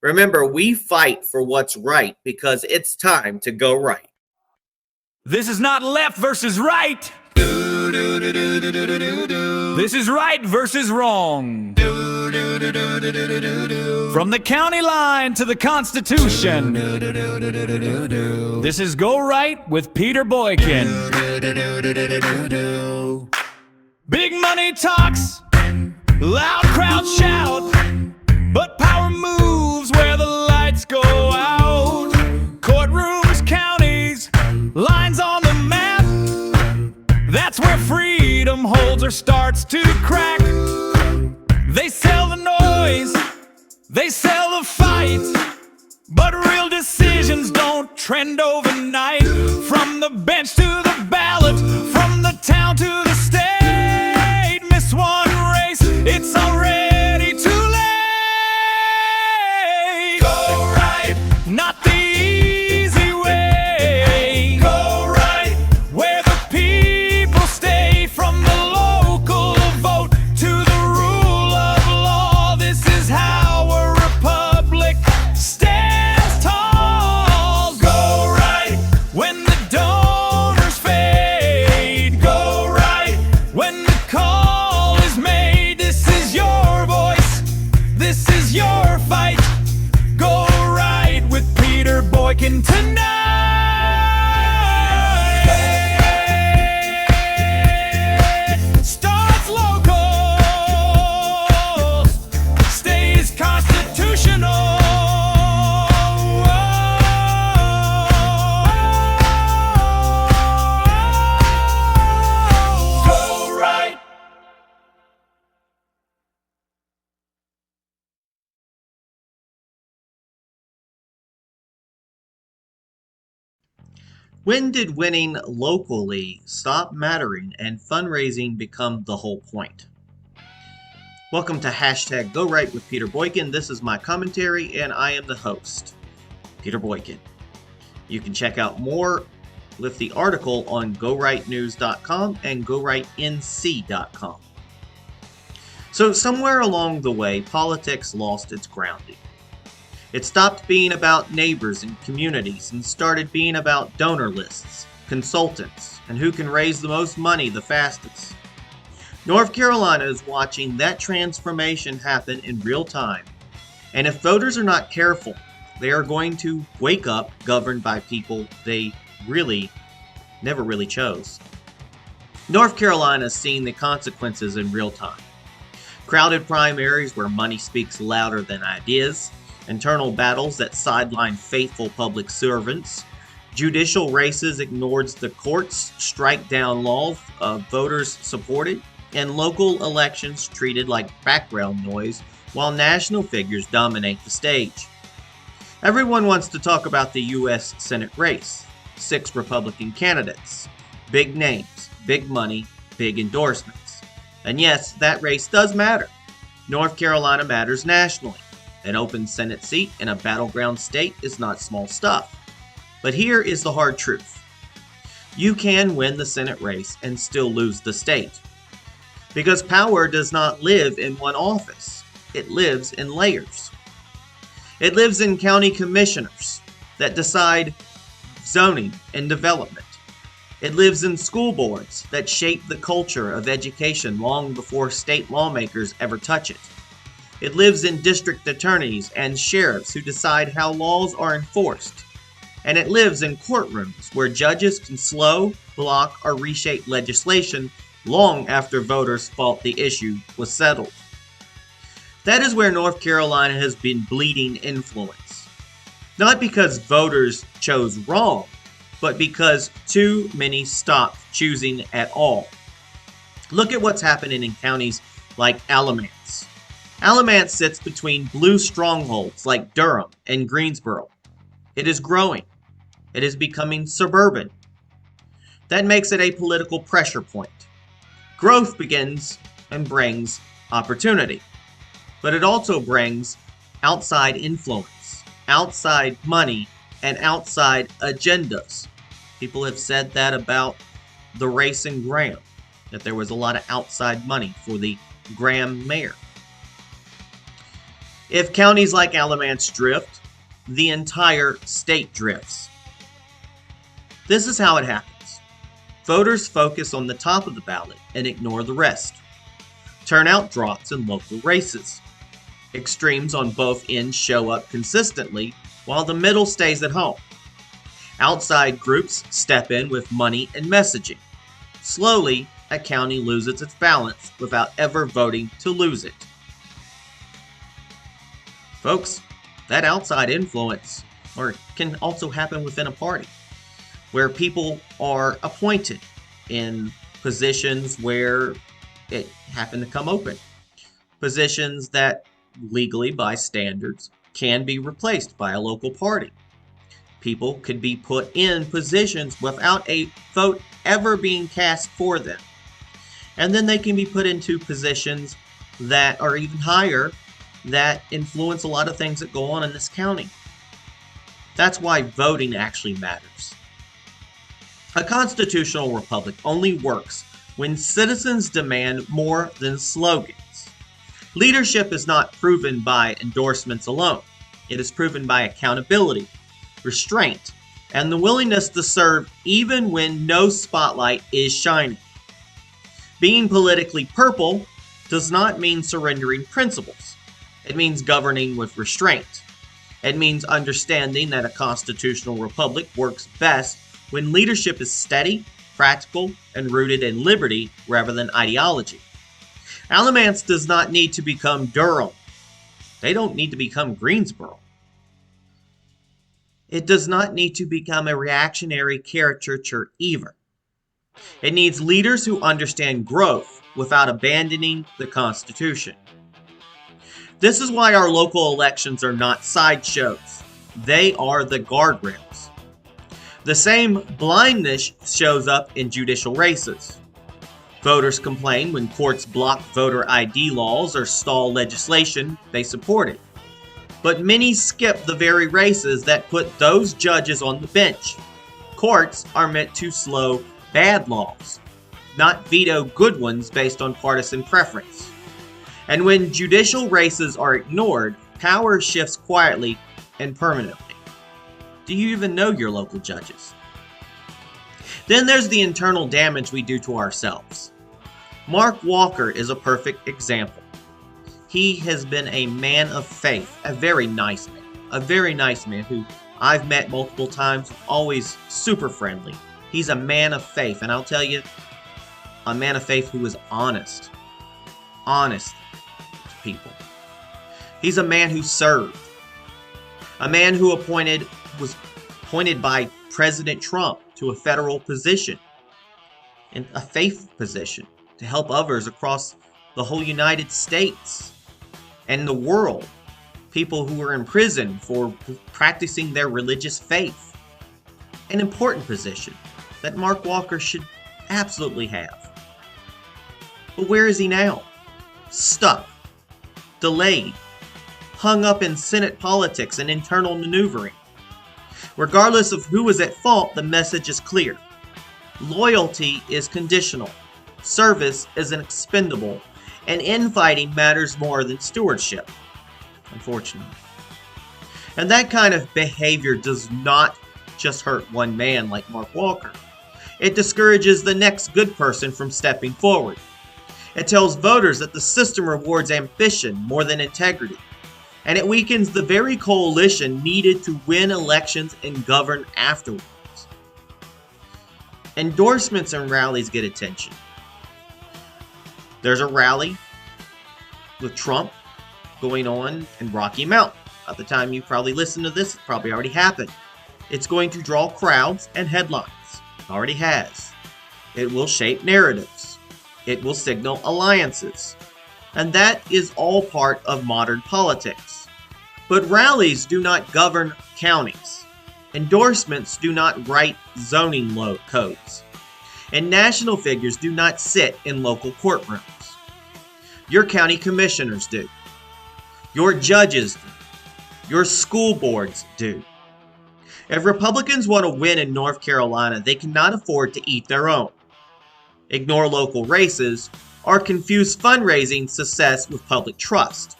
Remember, we fight for what's right because it's time to go right. This is not left versus right. This is right versus wrong. From the county line to the Constitution. This is GoRight with Peter Boykin. Big money talks, loud crowds shout, but power moves where the lights go out. Courtrooms, counties, lines on the map. That's where freedom holds or starts to crack. They sell the noise, they sell the fight, but real decisions don't trend overnight. From the bench to the ballot, from the town to the state, miss one race, it's already too late. Go right, not the easy way. Go right, where the people stay. From the local vote to the rule of law, this is how a republic stands tall. Go right, when the donors fade. Go right, when the call is made. This is your voice, this is your fight. Go right with Peter Boykin tonight. Starts local, stays constitutional. Go right. When did winning locally stop mattering and fundraising become the whole point? Welcome to hashtag GoRight with Peter Boykin. This is my commentary and I am the host, Peter Boykin. You can check out more with the article on GoRightNews.com and GoRightNC.com. So somewhere along the way, politics lost its grounding. It stopped being about neighbors and communities and started being about donor lists, consultants, and who can raise the most money the fastest. North Carolina is watching that transformation happen in real time, and if voters are not careful, they are going to wake up governed by people they never really chose. North Carolina is seeing the consequences in real time. Crowded primaries where money speaks louder than ideas, internal battles that sideline faithful public servants, judicial races ignored the courts, strike down laws voters supported, and local elections treated like background noise while national figures dominate the stage. Everyone wants to talk about the U.S. Senate race. 6 Republican candidates, big names, big money, big endorsements. And yes, that race does matter. North Carolina matters nationally. An open Senate seat in a battleground state is not small stuff. But here is the hard truth. You can win the Senate race and still lose the state. Because power does not live in one office. It lives in layers. It lives in county commissioners that decide zoning and development. It lives in school boards that shape the culture of education long before state lawmakers ever touch it. It lives in district attorneys and sheriffs who decide how laws are enforced. And it lives in courtrooms where judges can slow, block, or reshape legislation long after voters thought the issue was settled. That is where North Carolina has been bleeding influence. Not because voters chose wrong, but because too many stopped choosing at all. Look at what's happening in counties like Alamance. Alamance sits between blue strongholds like Durham and Greensboro. It is growing. It is becoming suburban. That makes it a political pressure point. Growth begins and brings opportunity. But it also brings outside influence, outside money, and outside agendas. People have said that about the race in Graham, that there was a lot of outside money for the Graham mayor. If counties like Alamance drift, the entire state drifts. This is how it happens. Voters focus on the top of the ballot and ignore the rest. Turnout drops in local races. Extremes on both ends show up consistently, while the middle stays at home. Outside groups step in with money and messaging. Slowly, a county loses its balance without ever voting to lose it. Folks, that outside influence can also happen within a party, where people are appointed in positions where it happened to come open. Positions that legally, by standards, can be replaced by a local party. People could be put in positions without a vote ever being cast for them. And then they can be put into positions that are even higher that influence a lot of things that go on in this county. That's why voting actually matters. A constitutional republic only works when citizens demand more than slogans. Leadership is not proven by endorsements alone. It is proven by accountability, restraint, and the willingness to serve even when no spotlight is shining. Being politically purple does not mean surrendering principles. It means governing with restraint. It means understanding that a constitutional republic works best when leadership is steady, practical, and rooted in liberty rather than ideology. Alamance does not need to become Durham. They don't need to become Greensboro. It does not need to become a reactionary caricature either. It needs leaders who understand growth without abandoning the Constitution. This is why our local elections are not sideshows. They are the guardrails. The same blindness shows up in judicial races. Voters complain when courts block voter ID laws or stall legislation they supported. But many skip the very races that put those judges on the bench. Courts are meant to slow bad laws, not veto good ones based on partisan preference. And when judicial races are ignored, power shifts quietly and permanently. Do you even know your local judges? Then there's the internal damage we do to ourselves. Mark Walker is a perfect example. He has been a man of faith, a very nice man who I've met multiple times, always super friendly. He's a man of faith, and I'll tell you, a man of faith who is honest to people. He's a man who served, a man who was appointed by President Trump to a federal position, and a faith position to help others across the whole United States and the world, people who are in prison for practicing their religious faith. An important position that Mark Walker should absolutely have. But where is he now? Stuck, delayed, hung up in Senate politics and internal maneuvering. Regardless of who is at fault, the message is clear. Loyalty is conditional. Service is expendable. And infighting matters more than stewardship, unfortunately. And that kind of behavior does not just hurt one man like Mark Walker. It discourages the next good person from stepping forward. It tells voters that the system rewards ambition more than integrity. And it weakens the very coalition needed to win elections and govern afterwards. Endorsements and rallies get attention. There's a rally with Trump going on in Rocky Mountain. By the time you probably listen to this, it probably already happened. It's going to draw crowds and headlines. It already has. It will shape narratives. It will signal alliances. And that is all part of modern politics. But rallies do not govern counties. Endorsements do not write zoning codes. And national figures do not sit in local courtrooms. Your county commissioners do. Your judges do. Your school boards do. If Republicans want to win in North Carolina, they cannot afford to eat their own, ignore local races, or confuse fundraising success with public trust.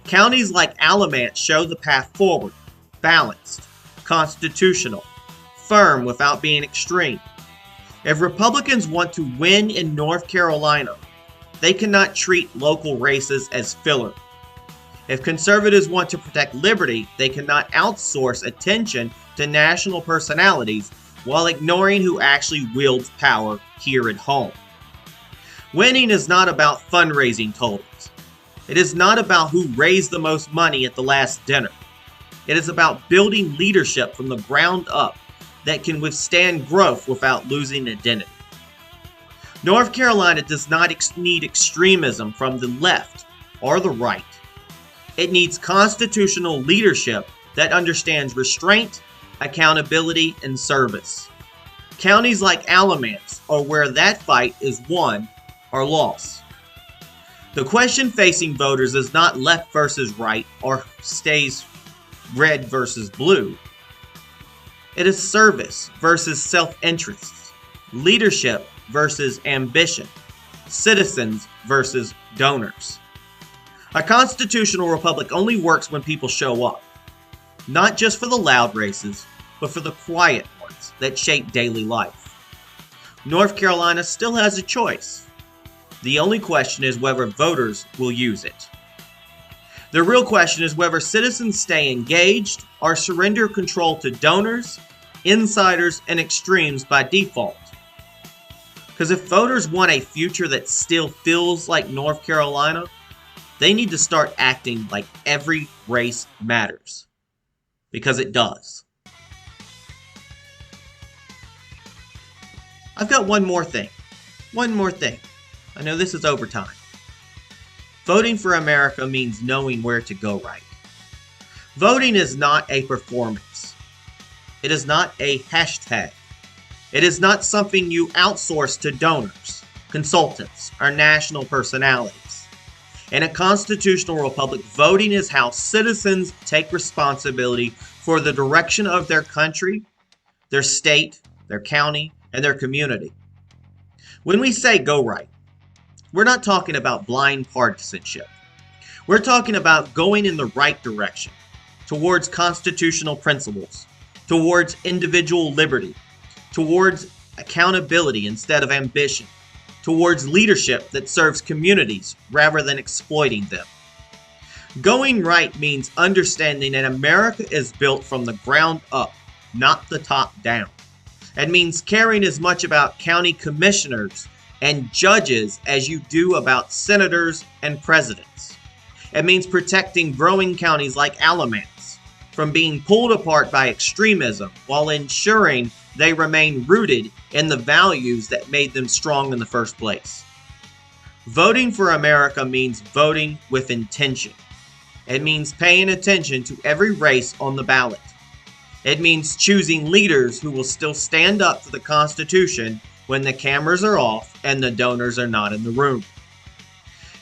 Counties like Alamance show the path forward, balanced, constitutional, firm without being extreme. If Republicans want to win in North Carolina, they cannot treat local races as filler. If conservatives want to protect liberty, they cannot outsource attention to national personalities while ignoring who actually wields power here at home. Winning is not about fundraising totals. It is not about who raised the most money at the last dinner. It is about building leadership from the ground up that can withstand growth without losing identity. North Carolina does not need extremism from the left or the right. It needs constitutional leadership that understands restraint, accountability, and service. Counties like Alamance are where that fight is won or lost. The question facing voters is not left versus right or stays red versus blue. It is service versus self-interest, leadership versus ambition, citizens versus donors. A constitutional republic only works when people show up, not just for the loud races, but for the quiet ones that shape daily life. North Carolina still has a choice. The only question is whether voters will use it. The real question is whether citizens stay engaged or surrender control to donors, insiders, and extremes by default. Because if voters want a future that still feels like North Carolina, they need to start acting like every race matters. Because it does. I've got one more thing. I know this is overtime. Voting for America means knowing where to go right. Voting is not a performance. It is not a hashtag. It is not something you outsource to donors, consultants, or national personalities. In a constitutional republic, voting is how citizens take responsibility for the direction of their country, their state, their county, and their community. When we say go right, we're not talking about blind partisanship. We're talking about going in the right direction, towards constitutional principles, towards individual liberty, towards accountability instead of ambition, towards leadership that serves communities rather than exploiting them. Going right means understanding that America is built from the ground up, not the top down. It means caring as much about county commissioners and judges as you do about senators and presidents. It means protecting growing counties like Alamance from being pulled apart by extremism while ensuring they remain rooted in the values that made them strong in the first place. Voting for America means voting with intention. It means paying attention to every race on the ballot. It means choosing leaders who will still stand up for the Constitution when the cameras are off and the donors are not in the room.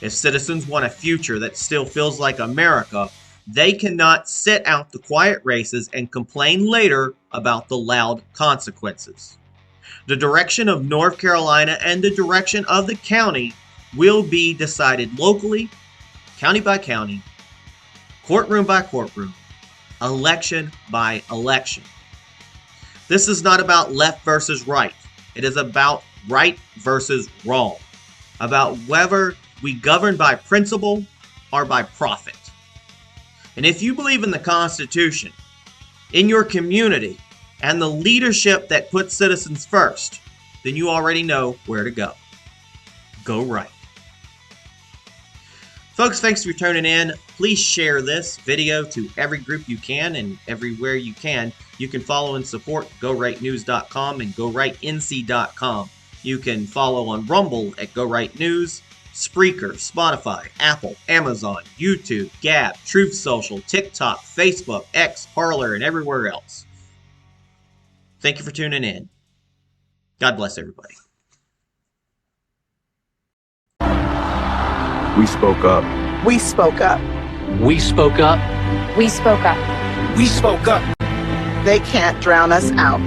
If citizens want a future that still feels like America, they cannot sit out the quiet races and complain later about the loud consequences. The direction of North Carolina and the direction of the county will be decided locally, county by county, courtroom by courtroom, election by election. This is not about left versus right. It is about right versus wrong, about whether we govern by principle or by profit. And if you believe in the Constitution, in your community, and the leadership that puts citizens first, then you already know where to go. Go right. Folks, thanks for tuning in. Please share this video to every group you can and everywhere you can. You can follow and support GoRightNews.com and GoRightNC.com. You can follow on Rumble at GoRight News, Spreaker, Spotify, Apple, Amazon, YouTube, Gab, Truth Social, TikTok, Facebook, X, Parler, and everywhere else. Thank you for tuning in. God bless everybody. We spoke up. We spoke up. We spoke up. We spoke up. We spoke up. They can't drown us out.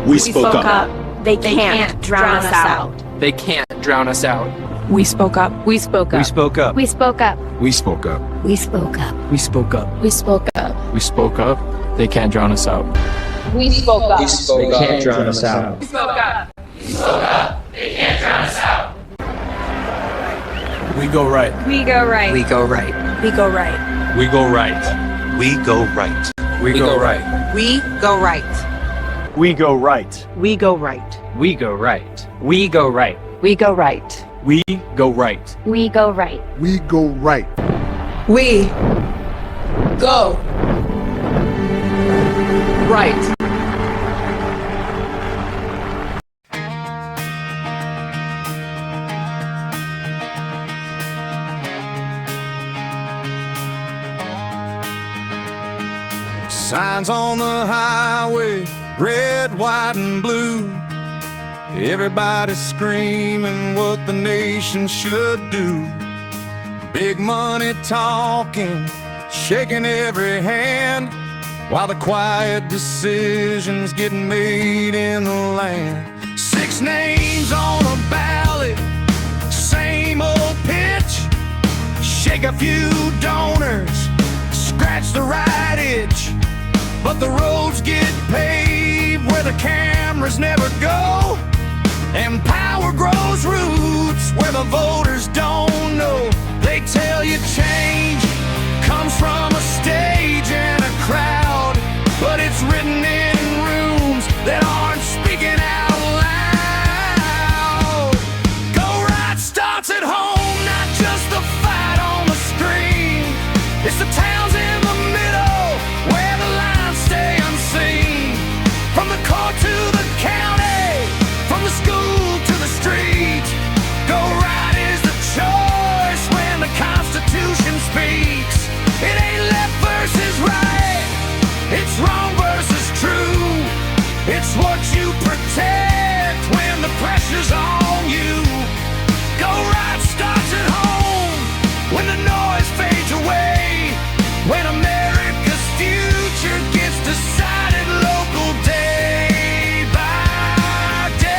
We spoke up. They can't drown us out. They can't drown us out. We spoke up. We spoke up. We spoke up. We spoke up. We spoke up. We spoke up. We spoke up. We spoke up. We spoke up. They can't drown us out. We spoke up. They can't drown us out. We spoke up. We go right. We go right. We go right. We go right. We go right. We go right. We go right. We go right. We go right. We go right. We go right. We go right. We go right. We go right. We go right. We go right. We go right. Signs on the highway, red, white, and blue. Everybody's screaming what the nation should do. Big money talking, shaking every hand, while the quiet decisions getting made in the land. 6 names on a ballot, same old pitch. Shake a few donors, scratch the right itch. But the roads get paved where the cameras never go, and power grows roots where the voters don't know. They tell you change comes from a stage and a crowd, but it's written in rooms that aren't speaking out loud. Go right starts at home, not just the fight on the screen. It's the towns in the middle where the lines stay unseen. From the court to the county, from the school to the street. Go right is the choice when the Constitution speaks. It ain't left versus right, it's wrong versus true. It's what you protect when the pressure's on you. Go right starts at home when the noise fades away, when America's future gets decided local day by day.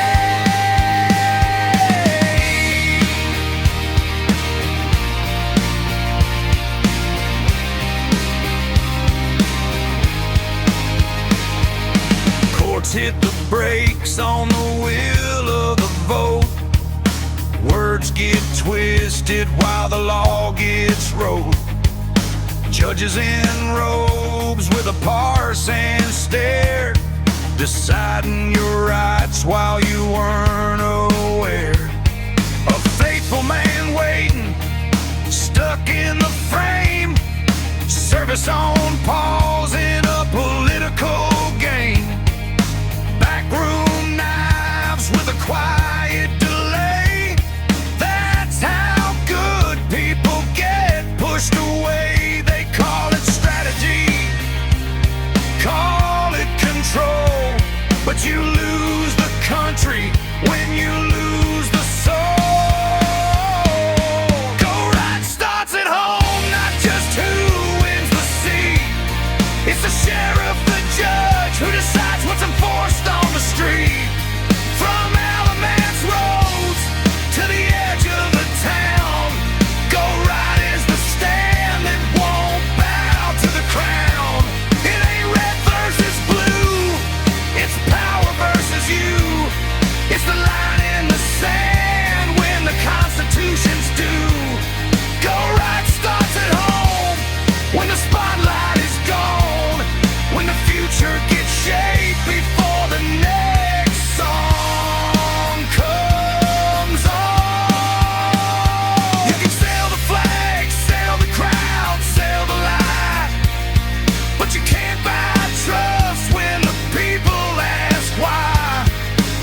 Courts hit the brakes on the will of the vote. Words get twisted while the law gets wrote. Judges in robes with a parse and stare, deciding your rights while you weren't aware. A faithful man waiting, stuck in the frame. Service on pause in a political game. Backroom knives with a quiet delay. That's how good people get pushed away. They call it strategy, call it control, but you lose the country when you lose the soul. Go right starts at home, not just who wins the seat. It's the sheriff, the judge, who decides what's enforced on the street. From Alamance roads to the edge of the town, go right is the stand that won't bow to the crown. It ain't red versus blue, it's power versus you. It's the line in the sand when the Constitution's due. Go right starts at home when the spotlight is gone, when the future gets shaped before the next song comes on. You can sail the flag, sail the crowd, sail the lie, but you can't buy trust when the people ask why.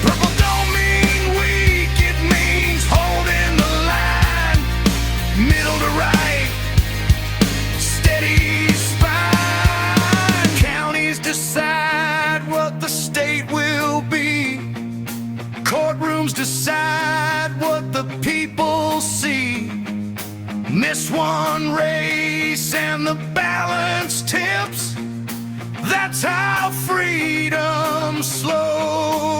Purple don't mean weak, it means holding the line. Middle to right, steady spine. Counties decide what the state will be. Courtrooms decide what the people see. Miss one race and the balance tips. That's how freedom slowly